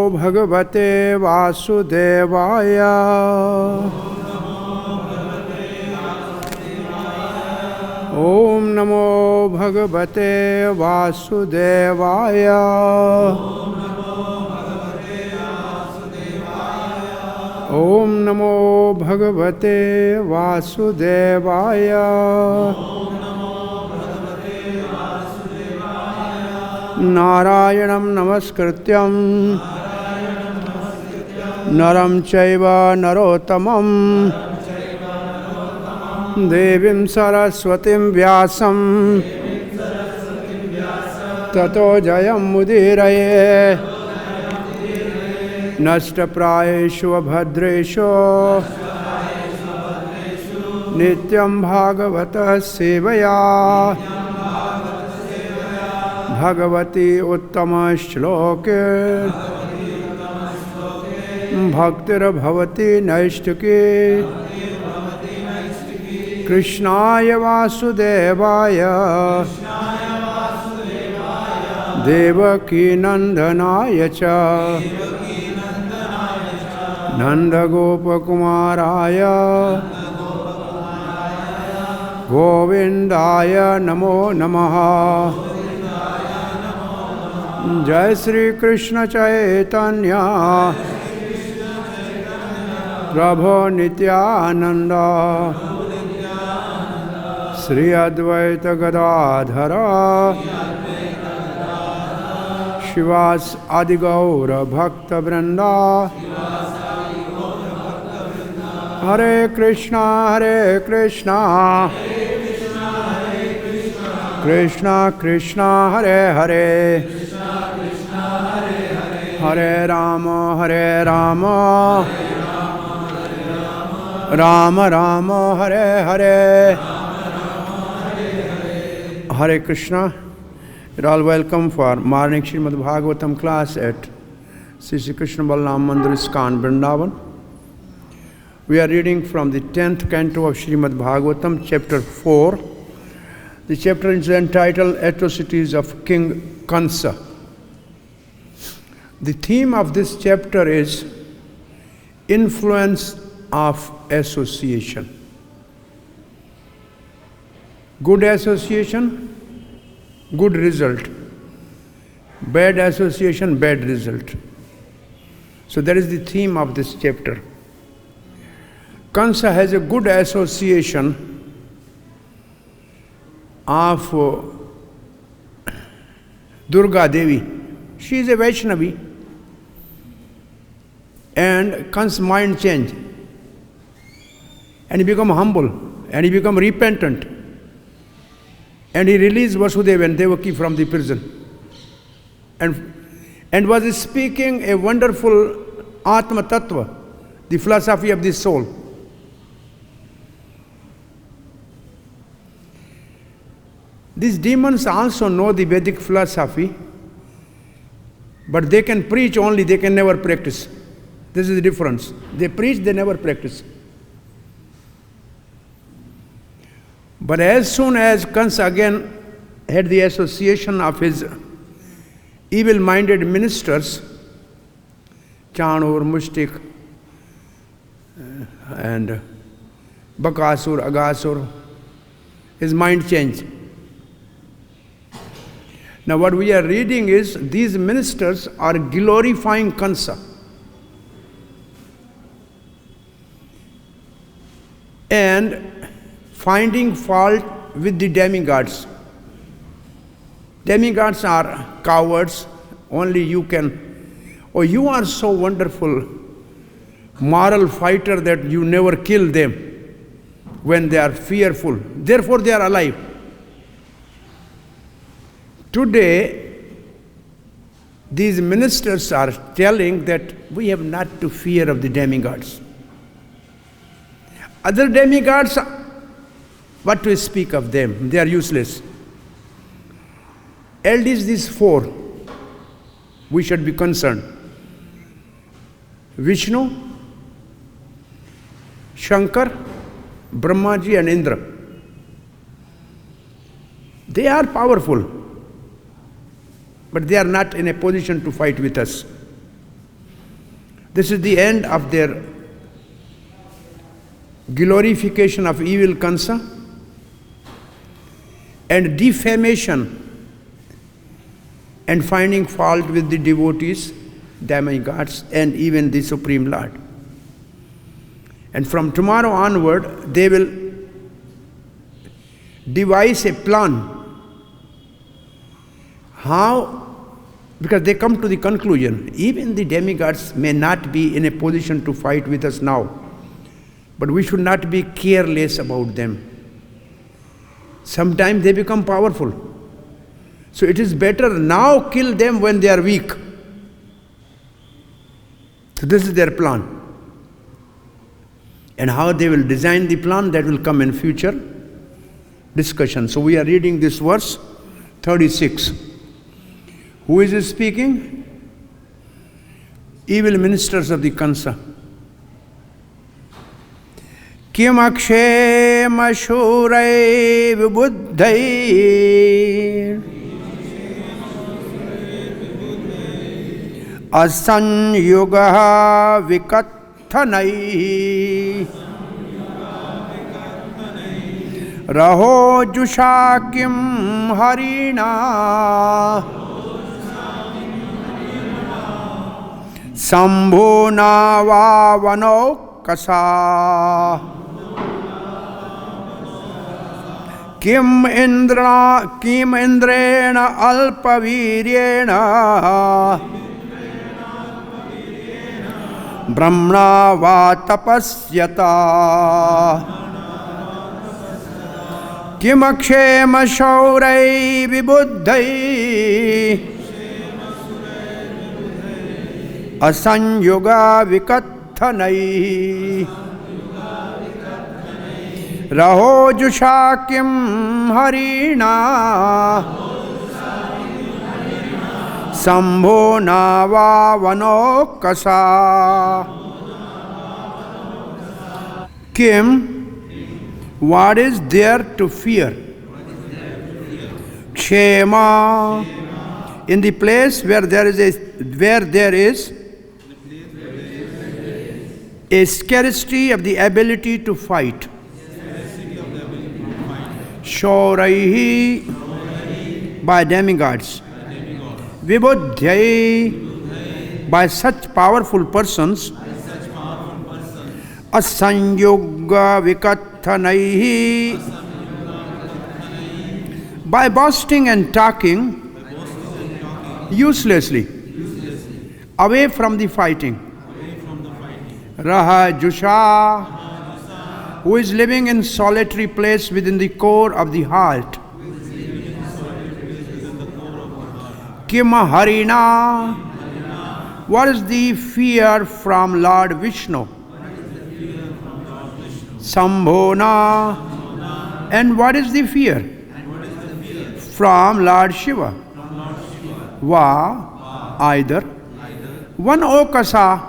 भगवते वासुदेवाय। ओम नमो भगवते वासुदेवाय। ओम नमो भगवते वासुदेवाय। नारायणं नमस्कृत्यं नरं चैव नरोत्तमं देवीं सरस्वतीं व्यासं ततो जयमुदीरये। नष्टप्रायेषु भद्रेषु नित्यं भागवतः सेवया भगवती उत्तमश्लोके भक्तिर्भवति नैष्ठिकी। कृष्णाय वासुदेवाय देवकी नंदनाय च नंदगोपकुमाराय गोविंदाय नमो नमः। जय श्री कृष्ण चैतन्य प्रभो नित्यानंद श्री अद्वैत गदाधर शिवास आदि गौर भक्त वृंदा। हरे Krishna Krishna Krishna Hare Hare Hare Ram Ram Ram Hare Hare. Hare Krishna. You're all welcome for morning Srimad Bhagavatam class at Sri Krishna Balaram Mandir, ISKCON, Vrindavan. We are reading from the 10th canto of Srimad Bhagavatam, chapter 4. The chapter is entitled Atrocities of King Kansa. The theme of this chapter is influence of association. Good association, good result. Bad association, bad result. So that is the theme of this chapter. Kansa has a good association of Durga Devi. She is a Vaishnavi. And Kansa's mind changed. And he become humble. And he become repentant. And he released Vasudeva and Devaki from the prison. And was speaking a wonderful Atma Tattva, the philosophy of the soul. These demons also know the Vedic philosophy, but they can preach only, they can never practice. This is the difference. They preach, they never practice. But as soon as Kansa again had the association of his evil-minded ministers, Chanur, Mushtik, and Bakasur, Agasur, his mind changed. Now what we are reading is, these ministers are glorifying Kansa. And finding fault with the demigods. Demigods are cowards, only you can. Oh, you are so wonderful, moral fighter that you never kill them when they are fearful. Therefore they are alive. Today, these ministers are telling that we have not to fear of the demigods. Other demigods, what to speak of them? They are useless. At least these four, we should be concerned. Vishnu, Shankar, Brahmaji and Indra. They are powerful, but they are not in a position to fight with us. This is the end of their glorification of evil Kansa and defamation and finding fault with the devotees, demigods, and even the Supreme Lord. And from tomorrow onward, they will devise a plan. How? Because they come to the conclusion, even the demigods may not be in a position to fight with us now, but we should not be careless about them. Sometimes they become powerful. So it is better now kill them when they are weak. So this is their plan. And how they will design the plan, that will come in future discussion. So we are reading this verse 36. Who is speaking? Evil ministers of the Kansa. Kim akshema shurai vibuddhai asanyuga vikathanai raho jusha kim harina Sambho nava vano kasa Kim indrena alpaviryena Brahmna va tapasyata Kim akshema shaurai vibuddhai Asanyuga vikathanai Raho jusha kim harina Sambho nava vano kasa Kim, what is there to fear? Kshema, in the place where there is a scarcity of the ability to fight. Shauraihi, by demigods. Vibuddhyai, by such powerful persons. Asanyuga vikathanaihi, by boasting and talking uselessly, away from the fighting. Raha Jusha, who is living in solitary place within the core of the heart. Kima Harina, what is the fear from Lord Vishnu? Sambhona, and what is the fear? From Lord Shiva. Va, either. One Okasa,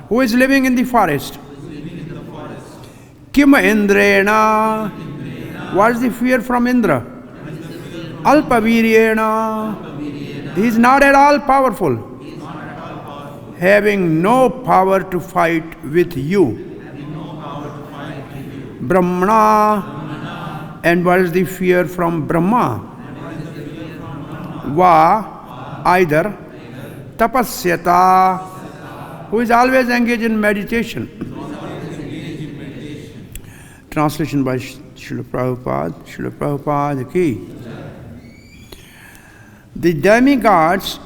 who is living in the forest. Kim Indrena, what is the fear from Indra? Alpaviryena, he is not at all powerful, having no power to fight with you. Brahmana, and what is the fear from Brahma? Va, either. Tapasyata, who is always engaged in meditation. Translation by Srila Prabhupada ki. The demigods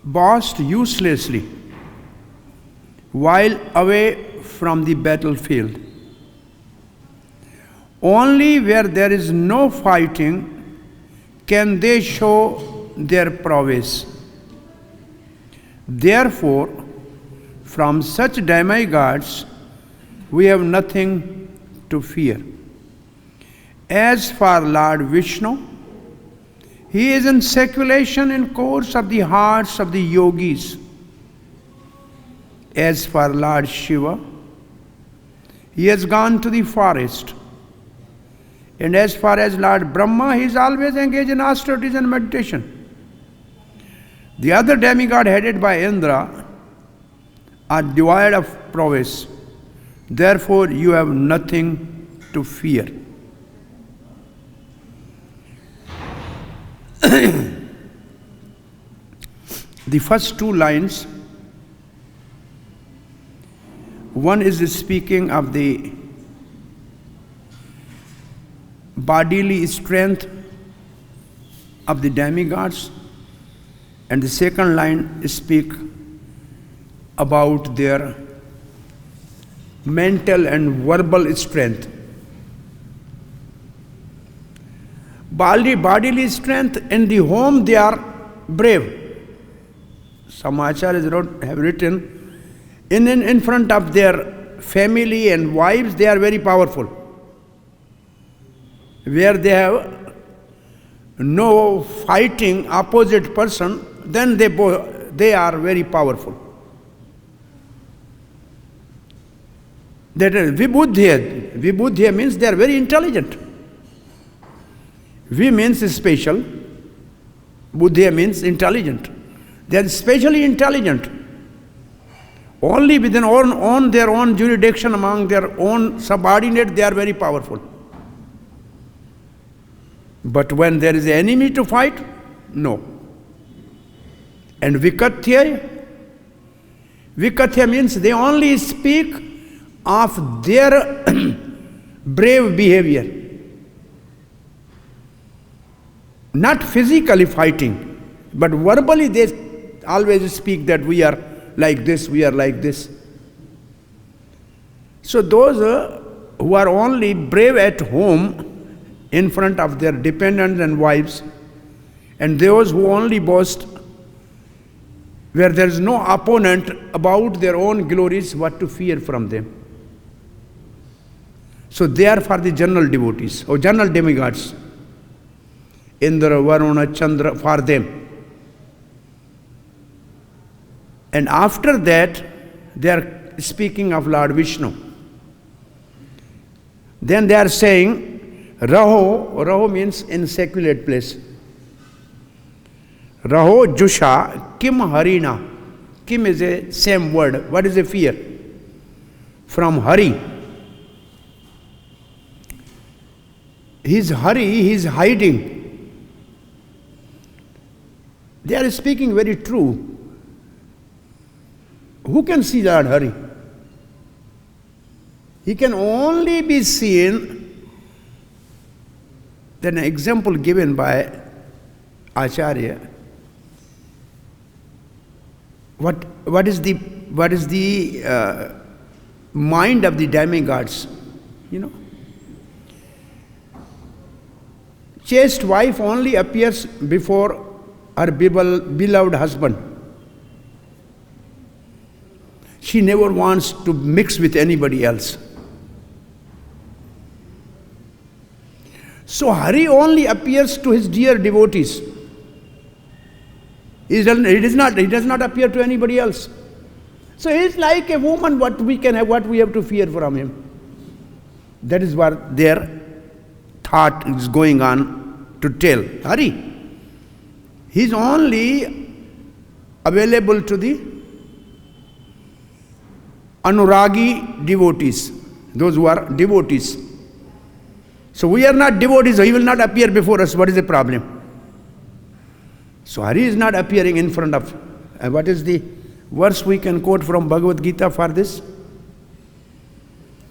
boast uselessly while away from the battlefield. Only where there is no fighting can they show their prowess. Therefore, from such demigods, we have nothing to fear. As for Lord Vishnu, he is in circulation in course of the hearts of the yogis. As for Lord Shiva, he has gone to the forest. And as far as Lord Brahma, he is always engaged in austerities and meditation. The other demigod headed by Indra are devoid of prowess. Therefore, you have nothing to fear. The first two lines, one is speaking of the bodily strength of the demigods, and the second line speak about their mental and verbal strength. Bodily strength, in the home they are brave. Some acharyas have written, in front of their family and wives they are very powerful. Where they have no fighting opposite person, then they are very powerful. That is vibudhya. Vibudhya means they are very intelligent. Vi means special. Buddhya means intelligent. They are specially intelligent. Only within their own jurisdiction, among their own subordinate, they are very powerful. But when there is an enemy to fight, no. And vikathya means they only speak of their brave behavior. Not physically fighting, but verbally they always speak that we are like this, we are like this. So those who are only brave at home in front of their dependents and wives, and those who only boast where there is no opponent about their own glories, what to fear from them. So they are for the general devotees or general demigods. Indra, Varuna, Chandra, for them. And after that, they are speaking of Lord Vishnu. Then they are saying, Raho means in secular place. Raho Jusha Kim Harina. Kim is a same word. What is a fear? From Hari. His Hari, he is hiding. They are speaking very true. Who can see Lord Hari? He can only be seen. Then an example given by Acharya. What is the mind of the demigods? You know, chaste wife only appears before her beloved husband. She never wants to mix with anybody else. So Hari only appears to his dear devotees. He does not appear to anybody else. So he is like a woman, what we have to fear from him. That is what their thought is going on to tell. Hari. He is only available to the Anuragi devotees, those who are devotees. So we are not devotees, so he will not appear before us. What is the problem? So Hari is not appearing in front of. And what is the verse we can quote from Bhagavad Gita for this?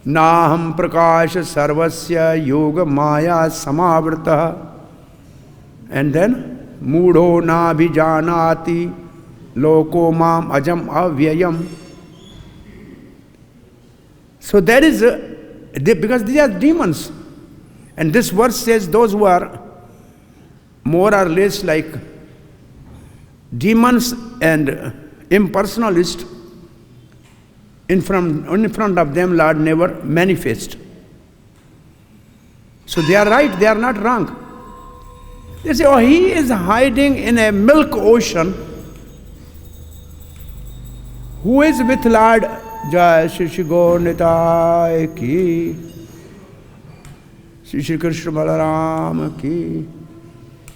Naham prakasha sarvasya yoga maya samavrta. And then Mudho na bhijanati loko mam ajam avyayam. So there is because these are demons. And this verse says those who are more or less like demons and impersonalists, in front of them Lord never manifests. So they are right, they are not wrong. They say, oh, he is hiding in a milk ocean. Who is with Lord? Jai Shri Gaur Nitai ki, Shri Krishna Balaram ki,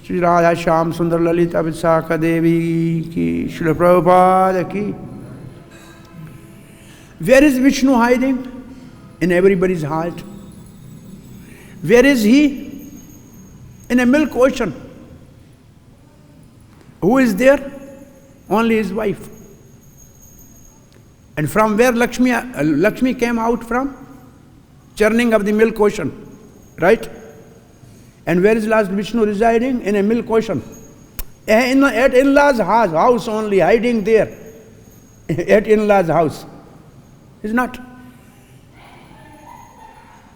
Shri Radha Shyam Sundar Lalita Visakha Devi ki, Shri Prabhupada ki. Where is Vishnu hiding? In everybody's heart. Where is he? In a milk ocean. Who is there? Only his wife. And from where Lakshmi came out from? Churning of the milk ocean. Right? And where is Lord Vishnu residing? In a milk ocean. At in-laws' house only, hiding there. At in-laws' house. Is not.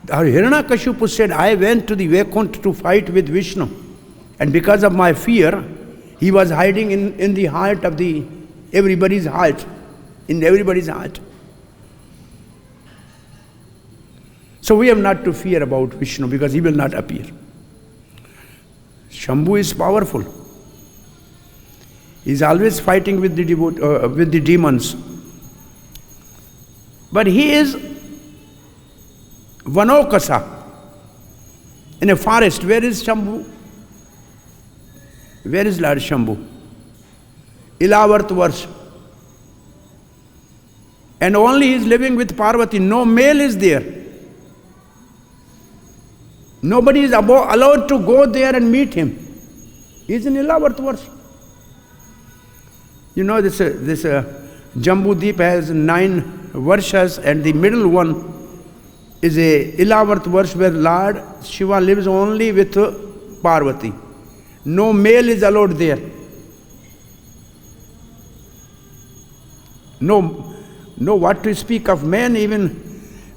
Hiranyakashipu said, I went to the Vaikuntha to fight with Vishnu. And because of my fear, he was hiding in the heart of everybody's heart. In everybody's heart. So we have not to fear about Vishnu because he will not appear. Shambhu is powerful. He is always fighting with the demons. But he is Vanokasa in a forest. Where is Shambhu? Where is Lord Shambhu? Ilavarth Varsha. And only he is living with Parvati. No male is there. Nobody is allowed to go there and meet him. He is in Ilavarth Varsha. You know, this Jambu Deep has 9 Varshas, and the middle one is a Ilavarth Varsha where Lord Shiva lives only with Parvati. No male is allowed there. No, what to speak of man, even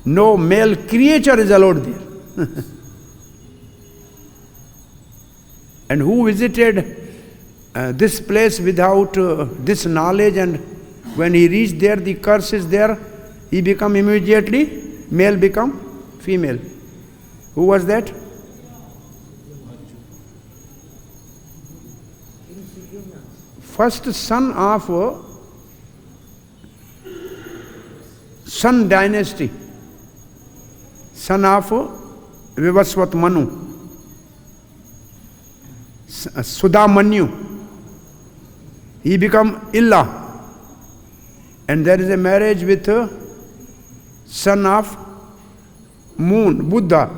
no male creature is allowed there. And who visited this place without this knowledge, and when he reached there, the curse is there, he become immediately, male become female. Who was that? First son of Sun dynasty, son of Vivasvat Manu, Sudhamanyu. He become Illa, and there is a marriage with son of moon, Buddha,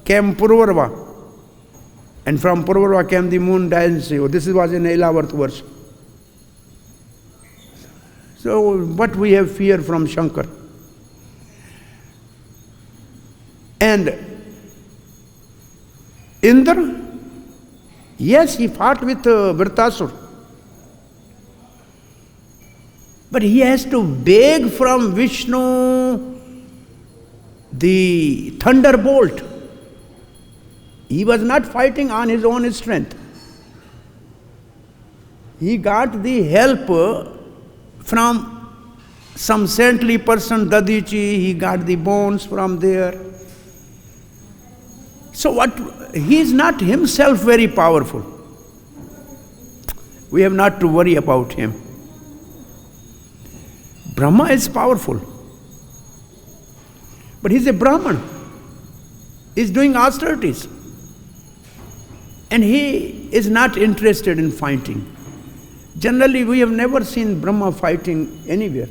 came Purvarva, and from Purvarva came the moon dynasty. This was in Ilavarth Varsha. So, what we have fear from Shankar. And Indra, yes, he fought with Vritasura. But he has to beg from Vishnu the thunderbolt. He was not fighting on his own strength. He got the help from some saintly person, Dadichi. He got the bones from there. So he is not himself very powerful. We have not to worry about him. Brahma is powerful. But he is a Brahman. He is doing austerities. And he is not interested in fighting. Generally, we have never seen Brahma fighting anywhere.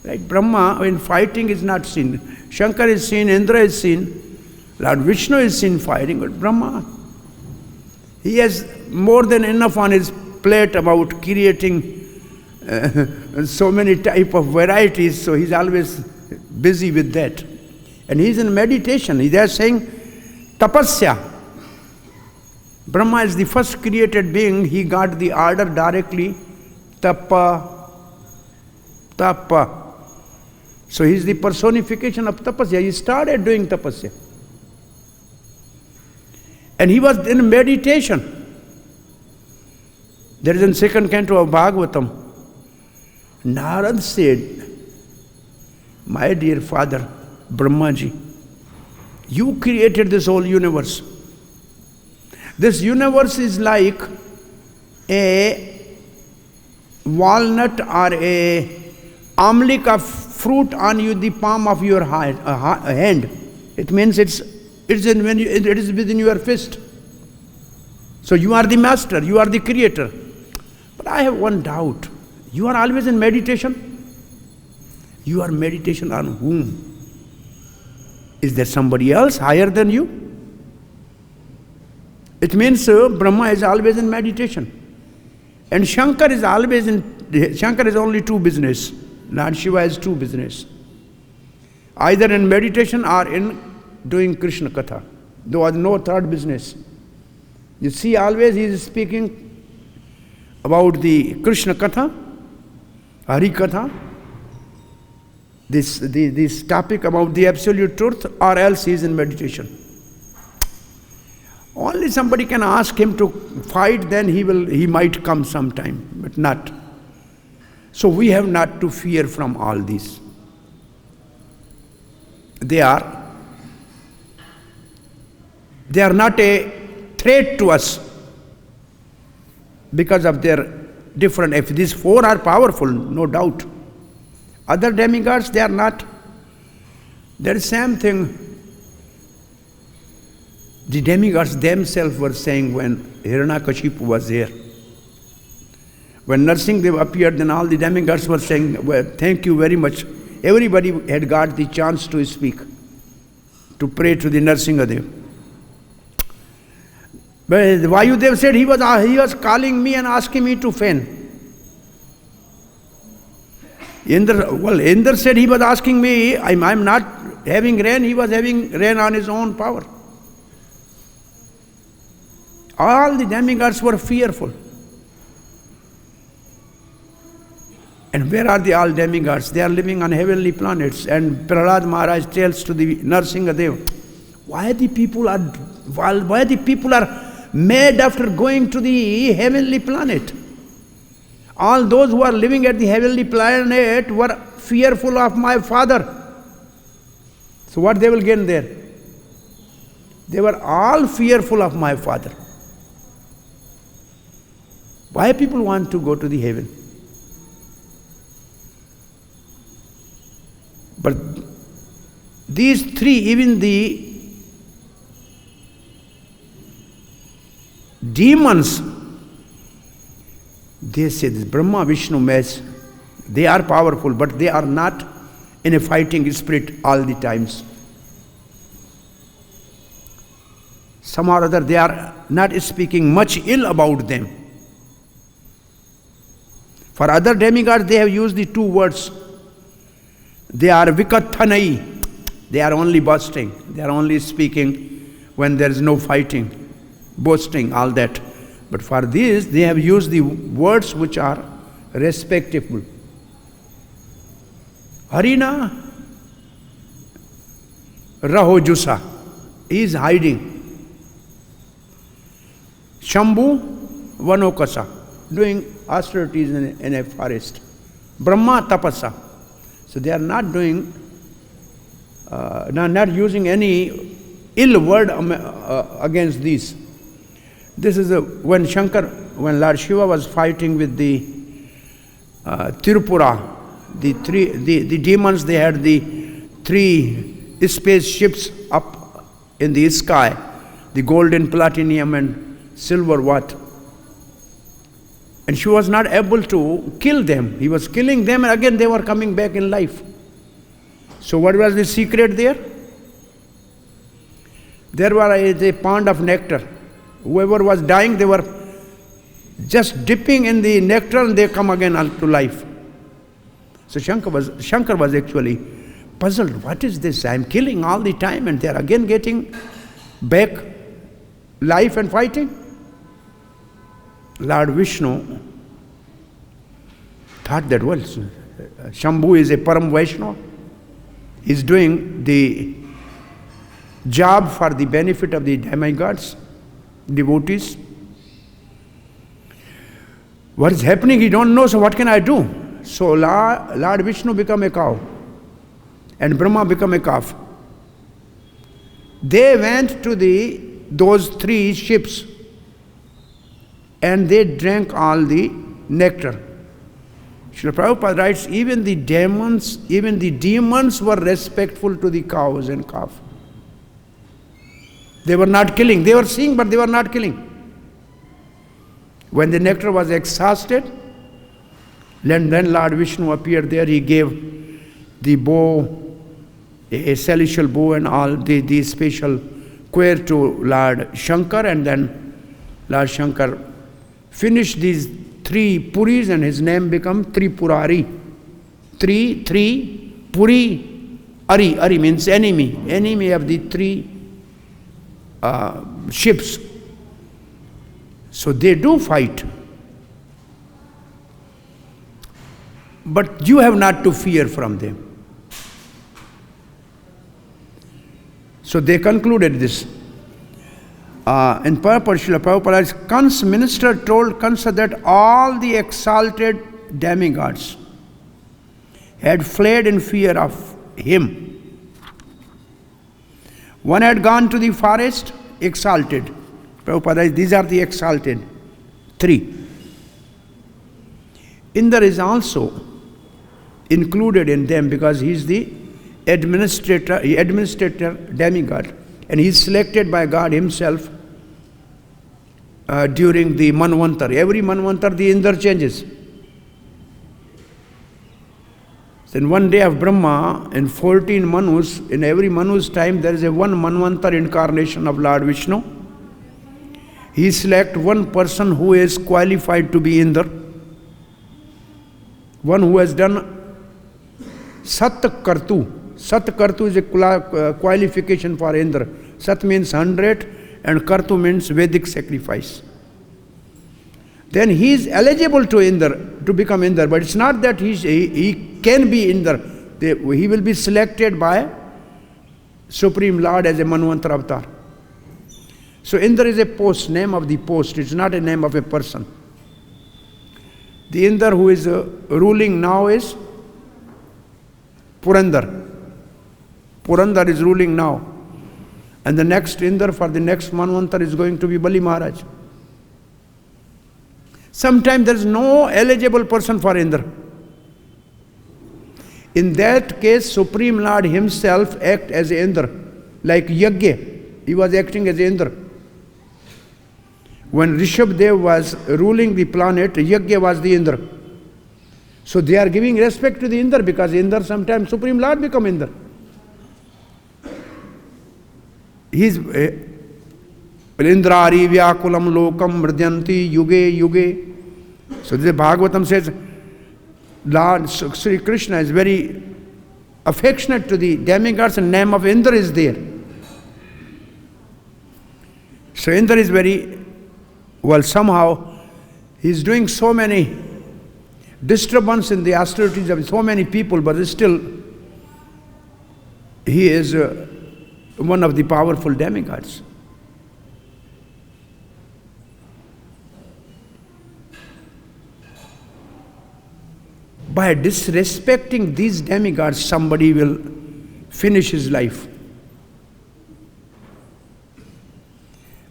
Right? Brahma, in fighting, is not seen. Shankar is seen, Indra is seen, Lord Vishnu is seen fighting, but Brahma, he has more than enough on his plate about creating so many type of varieties, so he's always busy with that. And he's in meditation. They are saying tapasya. Brahma is the first created being. He got the order directly, tapa. So he is the personification of tapasya. He started doing tapasya. And he was in meditation. There is in second canto of Bhagavatam. Narad said, my dear father, Brahmaji, you created this whole universe. This universe is like a walnut or a amlik of fruit on you, the palm of your hand. It means it is within your fist. So you are the master, you are the creator. But I have one doubt. You are always in meditation. You are meditation on whom? Is there somebody else higher than you? It means Brahma is always in meditation. And Shankar is only two business. Lord Shiva has two business. Either in meditation or in doing Krishna Katha. There was no third business. You see, always he is speaking about the Krishna Katha, Hari Katha, this topic about the absolute truth, or else he is in meditation. Only somebody can ask him to fight, then he might come sometime, but not. So we have not to fear from all these. They are not a threat to us because of their different. If these four are powerful, no doubt. Other demigods, they are not. There is same thing. The demigods themselves were saying when Hiranyakashipu was here. When Narsingadev appeared, then all the demigods were saying, well, thank you very much. Everybody had got the chance to speak, to pray to the Narsingadev. But Vayudev said he was calling me and asking me to fan. Indra said he was asking me, I'm not having rain, he was having rain on his own power. All the demigods were fearful. And where are the all demigods? They are living on heavenly planets. And Prahlad Maharaj tells to the Narsingadev, why the people are mad after going to the heavenly planet? All those who are living at the heavenly planet were fearful of my father. So what they will gain there? They were all fearful of my father. Why people want to go to the heaven? But these three, even the demons, they say this Brahma, Vishnu, Mahesh, they are powerful, but they are not in a fighting spirit all the times. Some or other, they are not speaking much ill about them. For other demigods, they have used the two words. They are vikathanai. They are only boasting. They are only speaking when there is no fighting, boasting, all that. But for this, they have used the words which are respectable. Harina Rahojusa, he is hiding. Shambhu Vanokasa, doing austerities in a forest. Brahma Tapasa. So they are not doing, not using any ill word against these. This is when Lord Shiva was fighting with the Tirupura, the demons, they had the three spaceships up in the sky, the golden, platinum and silver what. And she was not able to kill them. He was killing them and again they were coming back in life. So what was the secret there? There was a pond of nectar. Whoever was dying, they were just dipping in the nectar and they come again to life. So Shankar was actually puzzled. What is this? I am killing all the time and they are again getting back life and fighting. Lord Vishnu thought that, well, Shambhu is a Param Vaishnava. He is doing the job for the benefit of the demigods, devotees. What is happening, he don't know, so what can I do? So Lord Vishnu become a cow and Brahma become a calf. They went to those three ships and they drank all the nectar. Srila Prabhupada writes, even the demons were respectful to the cows and calf. They were not killing. They were seeing, but they were not killing. When the nectar was exhausted, then Lord Vishnu appeared there. He gave the bow, a celestial bow and all, the special choir to Lord Shankar, and then Lord Shankar finished these 3 puris and his name became Tripurari. 3 Puri, Ari means enemy of the 3 ships. So they do fight. But you have not to fear from them. So they concluded this. In purport, Srila Prabhupada's Kansa minister told Kansa that all the exalted demigods had fled in fear of him. One had gone to the forest, exalted. Prabhupada, these are the exalted 3. Indra is also included in them because he is the administrator demigod, and he is selected by God himself during the Manvantar. Every Manvantar the Indra changes. In one day of Brahma, in 14 Manus, in every Manu's time there is a one Manvantar incarnation of Lord Vishnu. He selects one person who is qualified to be Indra, one who has done Sat Kartu. Sat Kartu is a qualification for Indra. Sat means 100 and Kartu means Vedic sacrifice. Then he is eligible to Indra, to become Indra, but it's not that he can be Indra. He will be selected by Supreme Lord as a Manvantar avatar. So Indra is a post, name of the post. It's not a name of a person. The Indra who is ruling now is Purandar. Purandar is ruling now. And the next Indra for the next Manvantar is going to be Bali Maharaj. Sometimes there is no eligible person for Indra. In that case, Supreme Lord himself acts as Indra, like Yagya. He was acting as Indra. When Rishabdev was ruling the planet, Yagya was the Indra. So they are giving respect to the Indra because Indra sometimes Supreme Lord become Indra. He is Indrari Vyakulam Lokam Mridyanti Yuge Yuge. So the Bhagavatam says Lord Sri Krishna is very affectionate to the demigods and name of Indra is there. So Indra is very, well, somehow he is doing so many disturbance in the austerities of so many people, but still he is one of the powerful demigods. By disrespecting these demigods, somebody will finish his life.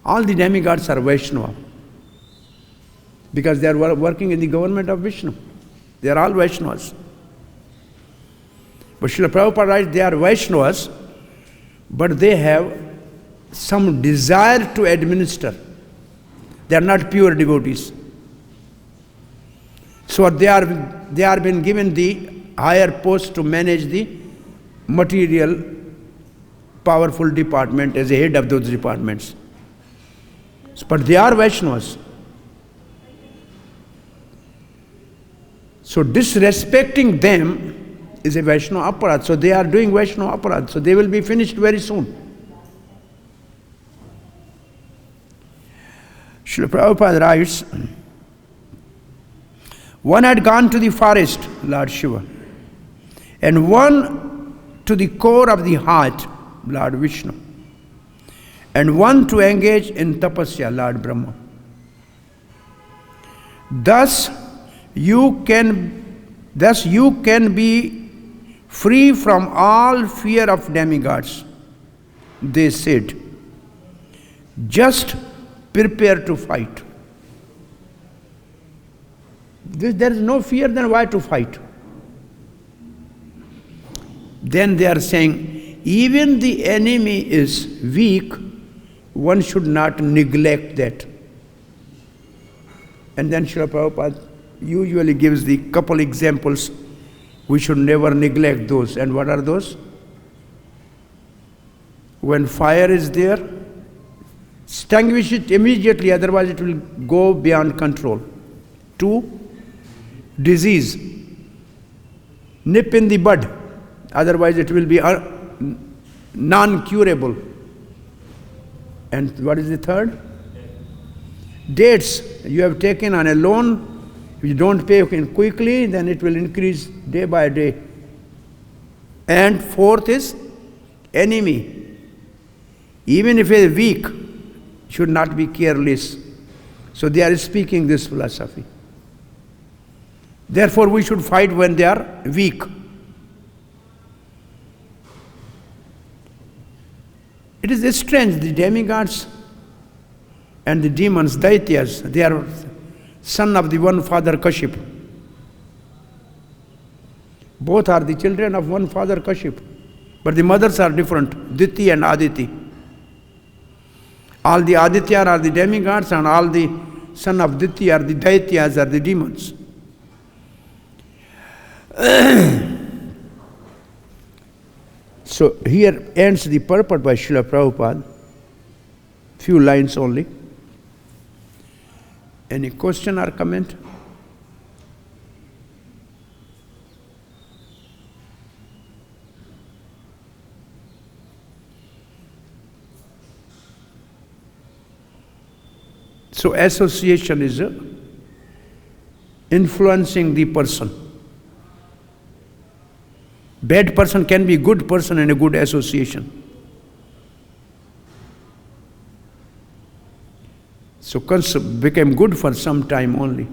All the demigods are Vaishnava because they are working in the government of Vishnu. They are all Vaishnavas. But Srila Prabhupada writes they are Vaishnavas, but they have some desire to administer. They are not pure devotees. So they are been given the higher post to manage the material powerful department as a head of those departments. But they are Vaishnavas. So disrespecting them is a Vaishnava aparad. So they are doing Vaishnava aparad. So they will be finished very soon. Srila Prabhupada writes, one had gone to the forest, Lord Shiva, and one to the core of the heart, Lord Vishnu, and one to engage in tapasya, Lord Brahma. Thus you can be free from all fear of demigods. They said, just prepare to fight. There is no fear, then why to fight? Then they are saying, even the enemy is weak, one should not neglect that. And then Srila Prabhupada usually gives the couple examples We should never neglect those. And what are those? When fire is there, extinguish it immediately, otherwise it will go beyond control. 2, disease. Nip in the bud, otherwise it will be non-curable. And what is the third? Dates. You have taken on a loan. If you don't pay quickly, then it will increase day by day. And 4th is enemy. Even if it is weak, should not be careless. So they are speaking this philosophy. Therefore, we should fight when they are weak. It is strange, the demigods and the demons, Daityas, they are son of the one father Kashyap. Both are the children of one father Kashyap, but the mothers are different, Diti and Aditi. All the Aditya are the demigods, and all the son of Diti are the Daityas, are the demons. So here ends the purport by Srila Prabhupada. Few lines only. Any question or comment? So association is influencing the person. Bad person can be good person in a good association. So Kansa became good for some time only.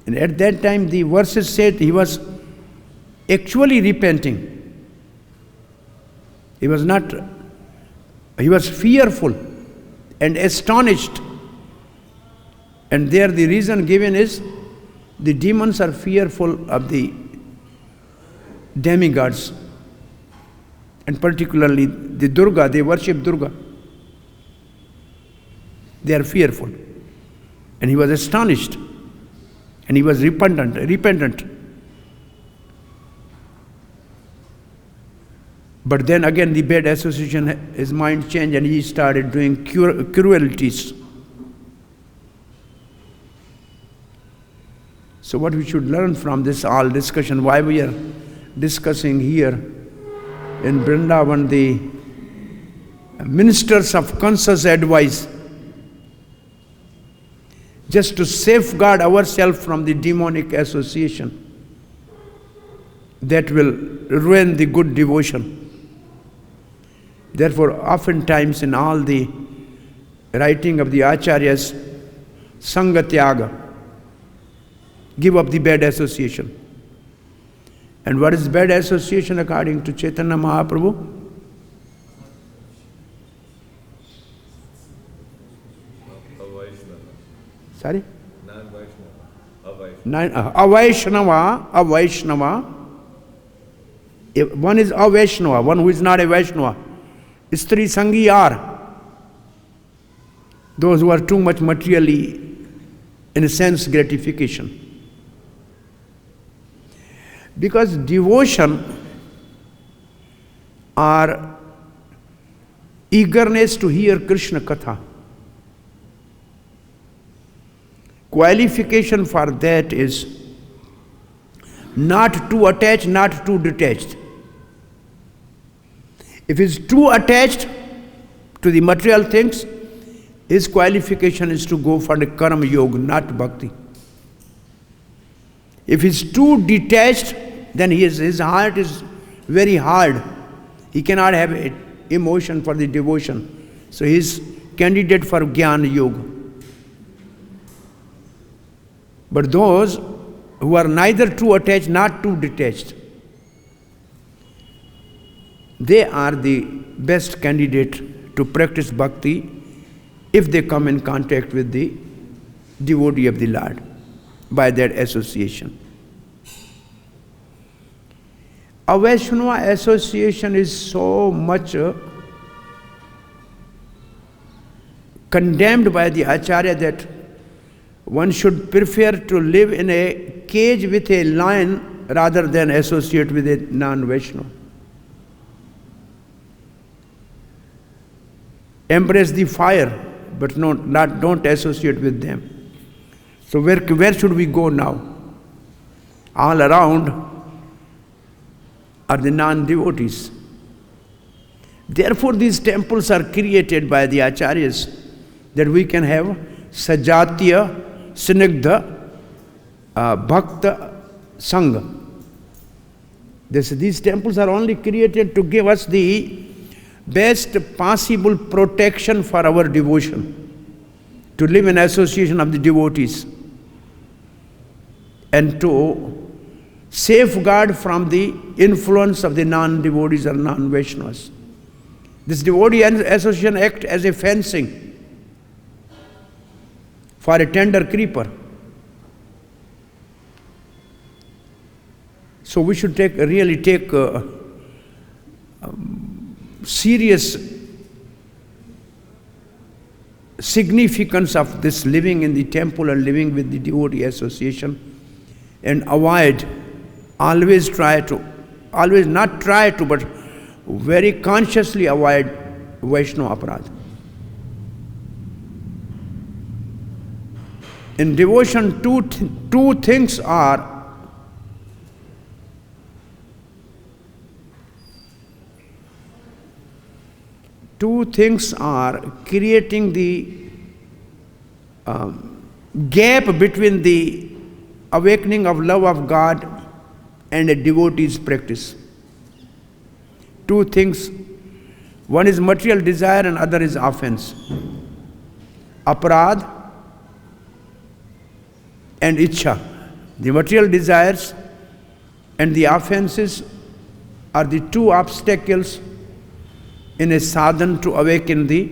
And at that time the verses said he was actually repenting. He was fearful and astonished. And there the reason given is the demons are fearful of the demigods, and particularly the Durga. They worship Durga. They are fearful. And he was astonished. And he was repentant. But then again the bad association, his mind changed and he started doing cruelties. So what we should learn from this all discussion, why we are discussing here in Vrindavan the ministers of Kansa's advice, just to safeguard ourselves from the demonic association that will ruin the good devotion. Therefore, oftentimes in all the writing of the Acharyas, Sangatyaga, give up the bad association. And what is bad association according to Chaitanya Mahaprabhu? Sorry? Avaishnava. One is Avaishnava, one who is not a Vaishnava. Stri Sangi are those who are too much materially in a sense gratification. Because devotion or eagerness to hear Krishna Katha, qualification for that is not too attached, not too detached. If he is too attached to the material things, his qualification is to go for the karma yoga, not bhakti. If he is too detached, then his heart is very hard. He cannot have emotion for the devotion. So he is candidate for Jnana Yoga. But those who are neither too attached, not too detached, they are the best candidate to practice bhakti if they come in contact with the devotee of the Lord by that association. A Vaishnava association is so much condemned by the Acharya that one should prefer to live in a cage with a lion rather than associate with a non-Vaishnava. Embrace the fire, but don't associate with them. So where should we go now? All around are the non-devotees. Therefore, these temples are created by the acharyas, that we can have Sajatiya, Snigdha, Bhakta, Sangha. These temples are only created to give us the best possible protection for our devotion, to live in association of the devotees, and to safeguard from the influence of the non-devotees or non-Vaishnavas. This devotee association acts as a fencing for a tender creeper. So we should really take serious significance of this living in the temple and living with the devotee association, and always not try to, but very consciously avoid Vaishnava aparadha. In devotion, two things are creating the gap between the awakening of love of God and a devotee's practice. Two things. One is material desire and other is offense. Aparad and Ichha. The material desires and the offenses are the two obstacles in a sadhana to awaken the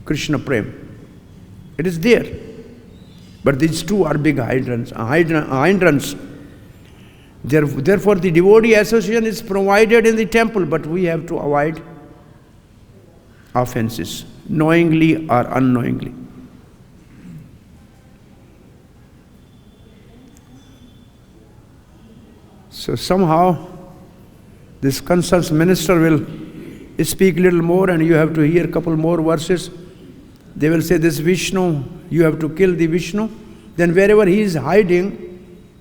Krishna Prem. It is there. But these two are big hindrance. Therefore, the devotee association is provided in the temple, but we have to avoid offenses, knowingly or unknowingly. So somehow, this concerns minister will speak a little more, and you have to hear a couple more verses. They will say, this Vishnu, you have to kill the Vishnu. Then wherever he is hiding,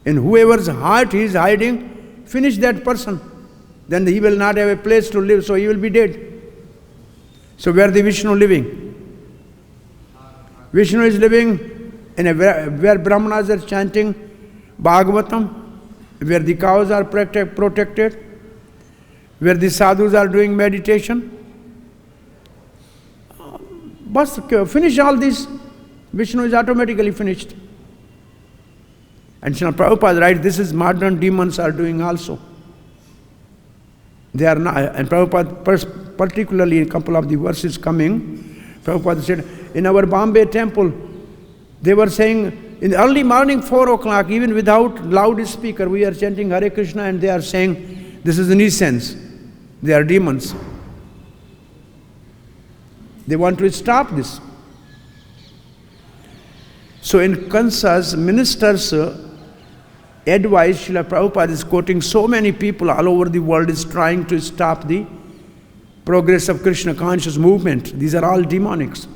in whoever's heart he is hiding, finish that person. Then he will not have a place to live, so he will be dead. So where the Vishnu living? Vishnu is living in where Brahmanas are chanting Bhagavatam, where the cows are protected, where the sadhus are doing meditation. But finish all this, Vishnu is automatically finished. And Srila Prabhupada writes, this is modern demons are doing also. They are not, and Prabhupada, particularly a couple of the verses coming, Prabhupada said, in our Bombay temple, they were saying, in the early morning, 4 o'clock, even without loudspeaker, we are chanting Hare Krishna, and they are saying, this is an essence. They are demons. They want to stop this. So in Kansa's ministers' advice, Srila Prabhupada is quoting, so many people all over the world is trying to stop the progress of Krishna conscious movement. These are all demonics.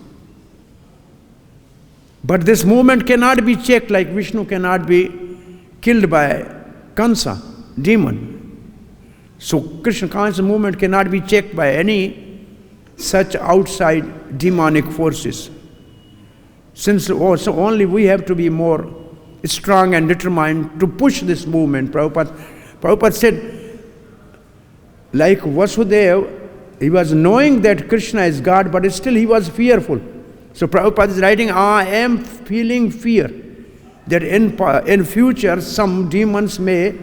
But this movement cannot be checked, like Vishnu cannot be killed by Kansa, demon. So Krishna conscious movement cannot be checked by any such outside demonic forces. So only we have to be more strong and determined to push this movement. Prabhupada said, like Vasudeva, he was knowing that Krishna is God, but still he was fearful. So Prabhupada is writing, I am feeling fear that in future some demons may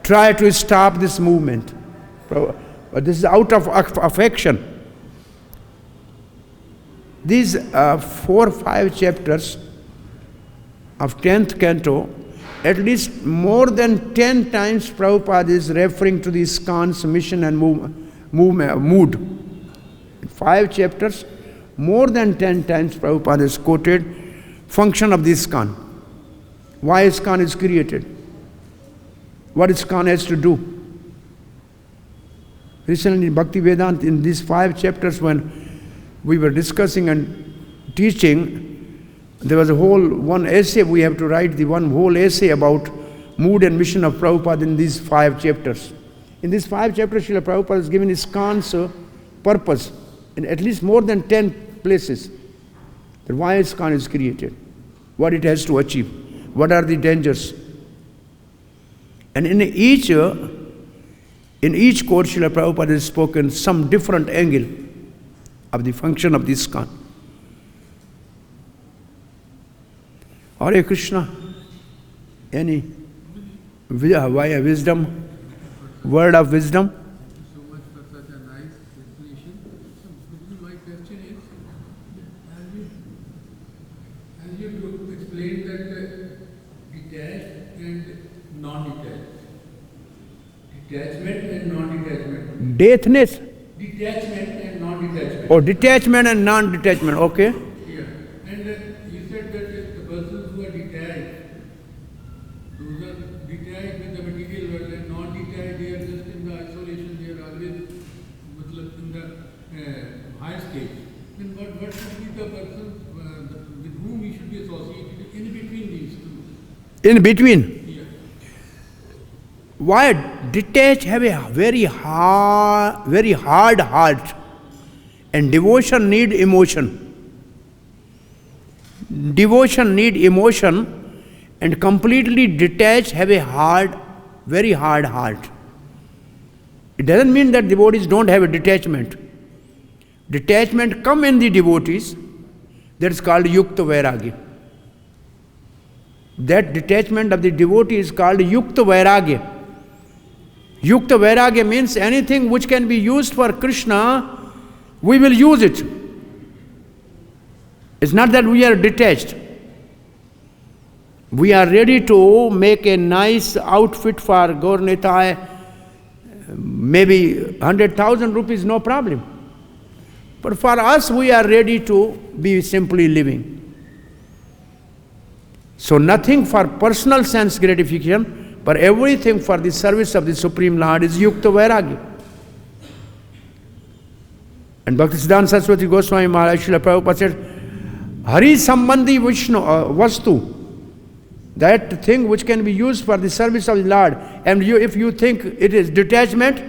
try to stop this movement. But this is out of affection. These 4 or 5 chapters of 10th canto, at least more than 10 times Prabhupada is referring to the ISKCON's mission and mood. 5 chapters, more than 10 times Prabhupada has quoted function of the ISKCON. Why ISKCON is created? What ISKCON has to do? Recently in Bhakti Vedanta, in these 5 chapters when we were discussing and teaching, there was a whole one essay, we have to write the one whole essay about mood and mission of Prabhupada in these 5 chapters. In these 5 chapters, Srila Prabhupada has given ISKCON's purpose in at least more than 10 places. That why ISKCON is created, what it has to achieve, what are the dangers. And in each course, Srila Prabhupada has spoken some different angle of the function of the ISKCON. Hare Krishna, any wisdom, word of wisdom? Thank you so much for such a nice explanation. My question is, as you explained that detached and non-detached, detachment and non-detachment. Deathness? Detachment and non-detachment. Oh, detachment and non-detachment, okay. Yeah. And you said that the persons who are detached, those are detached with the material world, and non-detached, they are just in the isolation, they are always in the high state. Then what should be the person with whom we should be associated in between these two? In between? Yeah. Why? Detached have a very hard heart, and devotion need emotion. Devotion need emotion, and completely detached have a very hard heart. It doesn't mean that devotees don't have a detachment. Detachment come in the devotees, that's called Yukta Vairagya. That detachment of the devotee is called Yukta Vairagya. Yukta Vairagya means anything which can be used for Krishna, we will use it. It's not that we are detached. We are ready to make a nice outfit for Gaur Nitai, maybe 100,000 rupees, no problem. But for us, we are ready to be simply living. So nothing for personal sense gratification, but everything for the service of the Supreme Lord is Yukta Vairagya. And Bhaktisiddhanta Saraswati Goswami Maharaj Srila Prabhupada said, Hari Sambandhi Vishnu Vastu, that thing which can be used for the service of the Lord, and if you think it is detachment,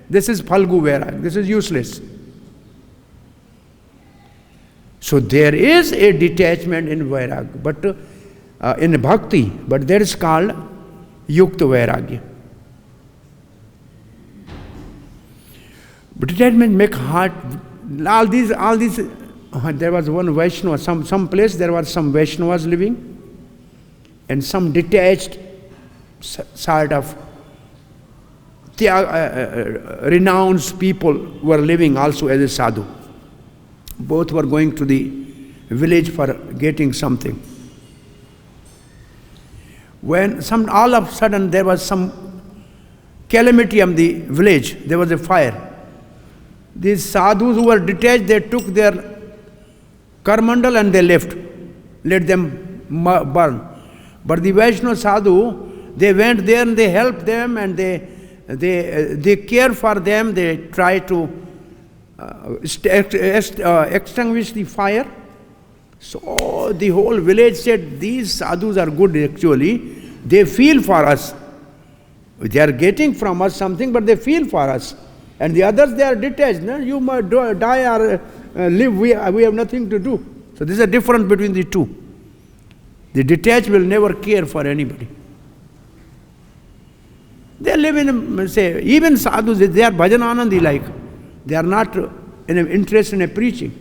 this is Phalgu Vairagya, this is useless. So there is a detachment in Vairagya, but in Bhakti, but that is called Yukta Vairagya. But detachment make heart, all these, there was one Vaishnava, some place there were some Vaishnavas living, and some detached sort of renounced people were living also as a sadhu. Both were going to the village for getting something. When all of a sudden there was some calamity in the village, there was a fire. These sadhus who were detached, they took their karmandal and they left, let them burn. But the Vaishnava sadhu, they went there and they helped them, and they care for them, they try to extinguish the fire. So the whole village said, these sadhus are good actually, they feel for us. They are getting from us something, but they feel for us. And the others, they are detached. No? You might die or live, we have nothing to do. So this is a difference between the two. The detached will never care for anybody. They live in, say, even sadhus, they are bhajananandi like. They are not interested in a preaching.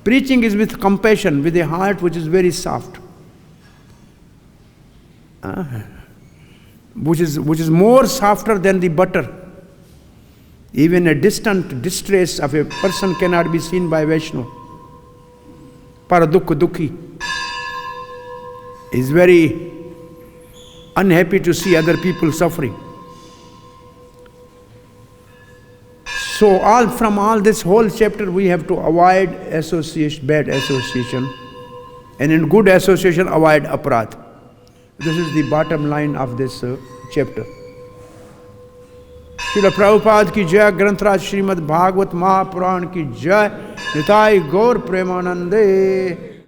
Preaching is with compassion, with a heart which is very soft. Which is more softer than the butter. Even a distant distress of a person cannot be seen by Vaishnava. Paradukha dukhi is very unhappy to see other people suffering. So from all this whole chapter we have to avoid association, bad association, and in good association avoid aparadh. This is the bottom line of this chapter. Srila Prabhupada की जय, ग्रंथराज श्रीमद् भागवत महापुराण की जय, निताई गौर प्रेमानंदे।